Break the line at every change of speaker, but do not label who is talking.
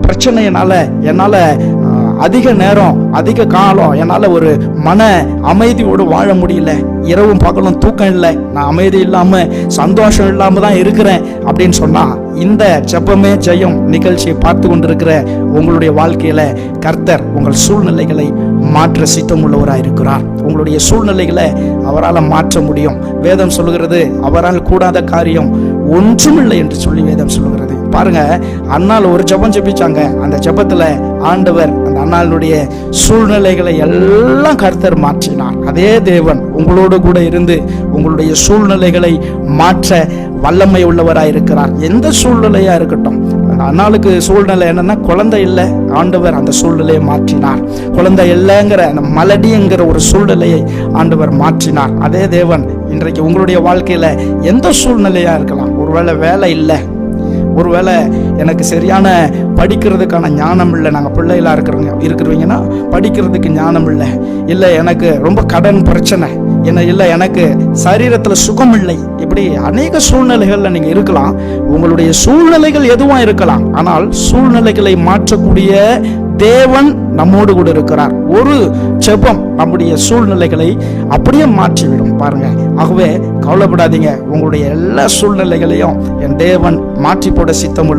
பிரச்சனையினால என்னால் அதிக நேரம் அதிக காலம் என்னால் ஒரு மன அமைதியோடு வாழ முடியல, இரவும் பகலும் தூக்கம் இல்லை, நான் அமைதி இல்லாமல் சந்தோஷம் இல்லாமல் தான் இருக்கிறேன் அப்படின்னு சொன்னால், இந்த ஜெபமே ஜெயம் நிகழ்ச்சியை பார்த்து கொண்டிருக்கிற உங்களுடைய வாழ்க்கையில கர்த்தர் உங்கள் சூழ்நிலைகளை மாற்ற சித்தமுள்ளவராக இருக்கிறார். உங்களுடைய சூழ்நிலைகளை அவரால் மாற்ற முடியும். வேதம் சொல்லுகிறது, அவரால் கூடாத காரியம் ஒன்றுமில்லை என்று சொல்லி வேதம் சொல்லுகிறது. பாருங்க, அன்னாள் ஒரு ஜெபம் ஜெபிச்சாங்க. அந்த ஜெபத்துல ஆண்டவர் அந்த அன்னாளுடைய சூழ்நிலைகளை எல்லாம் கர்த்தர் மாற்றினார். அதே தேவன் உங்களோடு கூட இருந்து உங்களுடைய சூழ்நிலைகளை மாற்ற வல்லமை உள்ளவராய் இருக்கிறார். எந்த சூழ்நிலையா இருக்கட்டும். அந்த அன்னாளுக்கு சூழ்நிலை என்னன்னா, குழந்தை இல்லை, ஆண்டவர் அந்த சூழ்நிலையை மாற்றினார். குழந்தை இல்லைங்கிற அந்த மலடிங்கிற ஒரு சூழ்நிலையை ஆண்டவர் மாற்றினார். அதே தேவன் இன்றைக்கு உங்களுடைய வாழ்க்கையில எந்த சூழ்நிலையா இருக்கலாம். ஒருவேளை வேலை இல்லை, ஒருவேளை எனக்கு சரியான படிக்கிறதுக்கான ஞானம் இல்லை, நாங்கள் பிள்ளைகளாக இருக்கிறவங்கன்னா படிக்கிறதுக்கு ஞானம் இல்லை, இல்லை எனக்கு ரொம்ப கடன் பிரச்சனை, இல்லை எனக்கு சரீரத்தில் சுகம் இல்லை, இப்படி அநேக சூழ்நிலைகளில் நீங்கள் இருக்கலாம். உங்களுடைய சூழ்நிலைகள் எதுவும் இருக்கலாம், ஆனால் சூழ்நிலைகளை மாற்றக்கூடிய தேவன் நம்மோடு கூட இருக்கிறார். ஒரு ஜெபம் நம்முடைய சூழ்நிலைகளை அப்படியே மாற்றிவிடும். பாருங்க, ஆகவே கவலைப்படாதீங்க. உங்களுடைய எல்லா சூழ்நிலைகளையும் என் தேவன் மாற்றி போட சித்தம்